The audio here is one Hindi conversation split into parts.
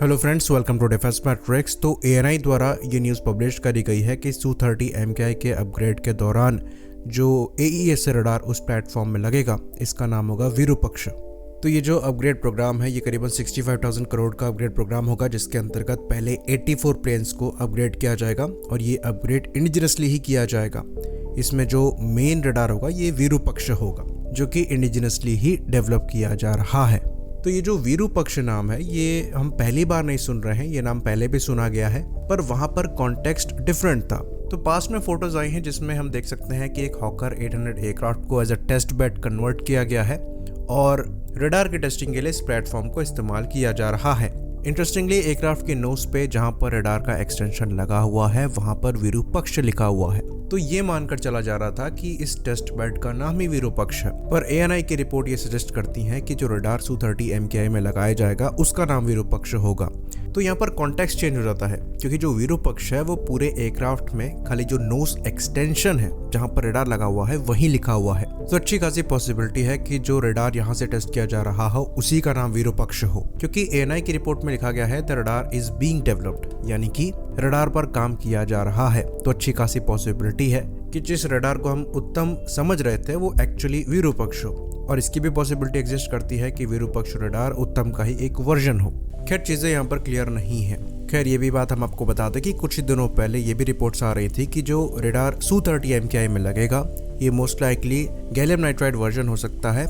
Hello friends, welcome to defence matrix. तो एएनआई द्वारा ये न्यूज़ पब्लिश करी गई है कि Su-30 MKI के अपग्रेड के दौरान जो AESA रडार उस प्लेटफॉर्म में लगेगा, इसका नाम होगा विरूपक्ष। तो ये जो अपग्रेड प्रोग्राम है, ये करीबन 65,000 करोड़ का अपग्रेड प्रोग्राम होगा, जिसके अंतर्गत पहले 84 प्लेन्स को अपग्रेड किया जाएगा और ये अपग्रेड इंडिजिनसली ही किया जाएगा। इसमें जो मेन रडार होगा ये विरूपक्ष होगा, जो कि इंडिजिनसली ही डेवलप किया जा रहा है। तो ये जो विरूपक्ष नाम है, ये हम पहली बार नहीं सुन रहे हैं, ये नाम पहले भी सुना गया है, पर वहाँ पर कॉन्टेक्स्ट डिफरेंट था। तो पास में फोटोज आई हैं जिसमें हम देख सकते हैं कि एक हॉकर 800 एयरक्राफ्ट को as a test bed convert किया गया है और रडार की टेस्टिंग के लिए इस प्लेटफॉर्म को इस्तेमाल किया जा रहा है। इंटरेस्टिंगली, एयरक्राफ्ट के नोज पे जहां पर रडार का एक्सटेंशन लगा हुआ है, वहां पर विरूपक्ष लिखा हुआ है। तो ये मानकर चला जा रहा था कि इस टेस्ट बेड का नाम ही विरूपक्ष है, पर एएनआई की रिपोर्ट ये सजेस्ट करती है कि जो रडार Su-30 MKI में लगाया जाएगा उसका नाम विरूपक्ष होगा। तो यहाँ पर कॉन्टेक्स्ट चेंज हो जाता है, क्योंकि जो विरूपक्ष है वो पूरे एयरक्राफ्ट में खाली जो नोज एक्सटेंशन है जहां पर रडार लगा हुआ है वहीं लिखा हुआ है। तो अच्छी खासी पॉसिबिलिटी है कि जो रडार यहाँ से टेस्ट किया जा रहा हो उसी का नाम विरूपक्ष हो, क्योंकि एएनआई की रिपोर्ट में लिखा गया है the radar is being developed, यानी कि रडार पर काम किया जा रहा है। तो अच्छी खासी पॉसिबिलिटी है कि जिस रडार को हम उत्तम समझ रहे थे वो एक्चुअली विरूपक्ष हो, और इसकी भी पॉसिबिलिटी एग्जिस्ट करती है कि विरूपक्ष रडार उत्तम का ही एक वर्जन हो। खैर, चीजें यहाँ पर क्लियर नहीं है। खैर, ये भी बात हम आपको बता दें कि कुछ ही दिनों पहले ये भी रिपोर्ट्स आ रही थी कि जो रडार Su-30 MKI में लगेगा ये most likely gallium nitride version हो सकता है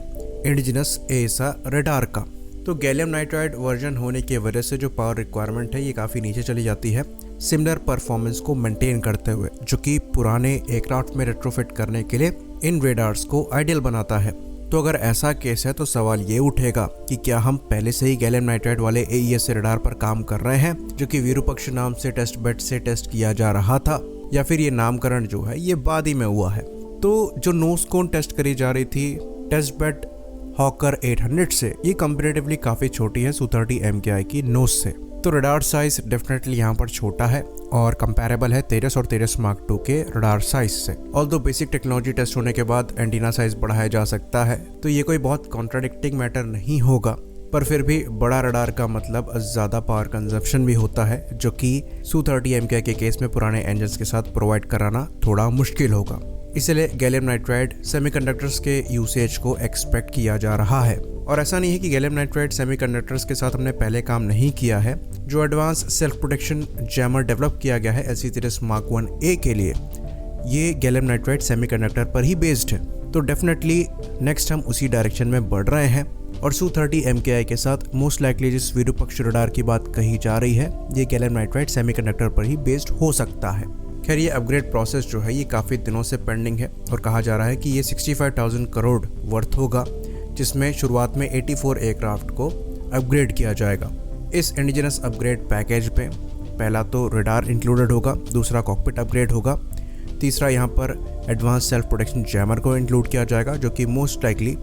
इंडिजिनस AESA रडार का। तो गैलियम नाइट्राइड वर्जन होने की वजह से जो पावर रिक्वायरमेंट है ये काफ़ी नीचे चली जाती है, सिमिलर परफॉर्मेंस को मेंटेन करते हुए, जो कि पुराने एयरक्राफ्ट में रेट्रोफिट करने के लिए इन रेडार्स को आइडियल बनाता है। तो अगर ऐसा केस है तो सवाल ये उठेगा कि क्या हम पहले से ही गैलियम नाइट्राइड वाले AESA रडार पर काम कर रहे हैं, जो कि विरूपक्ष नाम से टेस्ट बेड से टेस्ट किया जा रहा था, या फिर ये नामकरण जो है ये बाद ही में हुआ है। तो जो नोज कोन टेस्ट करी जा रही थी टेस्ट बेड हॉकर 800 से, ये कंपेरेटिवली काफ़ी छोटी है Su-30 MKI की नोज से। तो रडार साइज डेफिनेटली यहाँ पर छोटा है और कंपैरेबल है तेजस और तेजस मार्क 2 के रडार साइज से। ऑल्दो बेसिक टेक्नोलॉजी टेस्ट होने के बाद एंटीना साइज बढ़ाया जा सकता है, तो ये कोई बहुत कॉन्ट्राडिक्टिंग मैटर नहीं होगा, पर फिर भी बड़ा रडार का मतलब ज़्यादा पावर कंजप्शन भी होता है, जो कि Su-30 MKI के केस में पुराने इंजन्स के साथ प्रोवाइड कराना थोड़ा मुश्किल होगा। इसलिए गैलियम नाइट्राइड सेमीकंडक्टर्स के यूसेज को एक्सपेक्ट किया जा रहा है। और ऐसा नहीं है कि गैलियम नाइट्राइड सेमीकंडक्टर्स के साथ हमने पहले काम नहीं किया है। जो advance self protection jammer develop किया गया है LC-30 Mark 1A के लिए, ये गैलियम नाइट्राइड सेमीकंडक्टर पर ही बेस्ड है। तो डेफिनेटली नेक्स्ट हम उसी डायरेक्शन में बढ़ रहे हैं, और Su-30 MKI के साथ मोस्ट लाइकली जिस विरूपक्ष रडार की बात कही जा रही है ये गैलियम नाइट्राइड सेमीकंडक्टर पर ही बेस्ड हो सकता है। खैर, ये अपग्रेड प्रोसेस जो है ये काफ़ी दिनों से पेंडिंग है और कहा जा रहा है कि ये 65,000 करोड़ वर्थ होगा, जिसमें शुरुआत में 84 एयरक्राफ्ट को अपग्रेड किया जाएगा। इस इंडिजिनस अपग्रेड पैकेज पे पहला तो रडार इंक्लूडेड होगा, दूसरा कॉकपिट अपग्रेड होगा, तीसरा यहाँ पर एडवांस सेल्फ प्रोटेक्शन जैमर को इंक्लूड किया जाएगा, जो कि मोस्ट लाइकली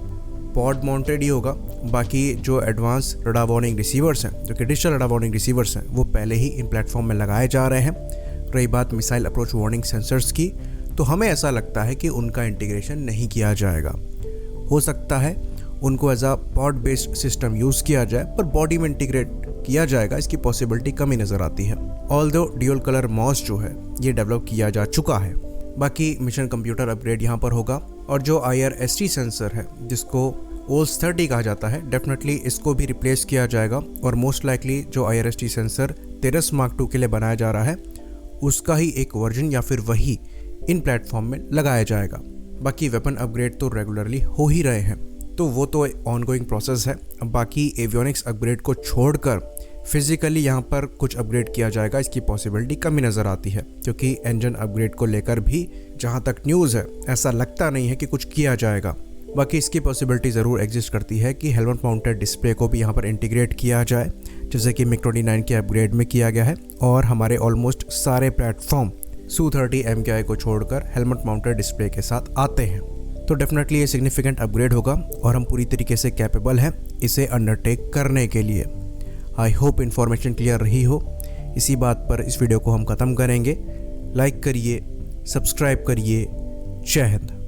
पॉड माउंटेड ही होगा। बाकी जो एडवांस रडार वार्निंग रिसीवर्स हैं, जो कि डिजिटल रडार वार्निंग रिसीवर्स हैं, वो पहले ही इन प्लेटफॉर्म में लगाए जा रहे हैं। रही बात मिसाइल अप्रोच वार्निंग सेंसर्स की, तो हमें ऐसा लगता है कि उनका इंटीग्रेशन नहीं किया जाएगा। हो सकता है उनको as a pod based system use किया जाए, पर बॉडी में इंटीग्रेट किया जाएगा इसकी पॉसिबिलिटी कम ही नज़र आती है। ऑल्दो ड्यूल कलर मॉस जो है ये डेवलप किया जा चुका है। बाकी मिशन कंप्यूटर अपग्रेड यहाँ पर होगा, और जो IRST सेंसर है जिसको OLS-30 कहा जाता है, डेफिनेटली इसको भी रिप्लेस किया जाएगा, और मोस्ट लाइकली जो IRST सेंसर तेजस Mark 2 के लिए बनाया जा रहा है उसका ही एक वर्जन या फिर वही इन प्लेटफॉर्म में लगाया जाएगा। बाकी वेपन अपग्रेड तो रेगुलरली हो ही रहे हैं, तो वो तो ऑनगोइंग प्रोसेस है। बाकी एवियोनिक्स अपग्रेड को छोड़कर फिजिकली यहाँ पर कुछ अपग्रेड किया जाएगा, इसकी पॉसिबिलिटी कम ही नज़र आती है, क्योंकि इंजन अपग्रेड को लेकर भी जहाँ तक न्यूज़ है ऐसा लगता नहीं है कि कुछ किया जाएगा। बाकी इसकी पॉसिबिलिटी ज़रूर एग्जिस्ट करती है कि हेलमेट माउंटेड डिस्प्ले को भी यहाँ पर इंटीग्रेट किया जाए, जैसे कि MiG-29 के अपग्रेड में किया गया है, और हमारे ऑलमोस्ट सारे प्लेटफॉर्म Su-30 MKI को छोड़कर हेलमेट माउंटेड डिस्प्ले के साथ आते हैं। तो डेफिनेटली ये सिग्निफिकेंट अपग्रेड होगा और हम पूरी तरीके से कैपेबल हैं इसे अंडरटेक करने के लिए। आई होप इन्फॉर्मेशन क्लियर रही हो। इसी बात पर इस वीडियो को हम ख़त्म करेंगे। लाइक करिए, सब्सक्राइब करिए। जय हिंद।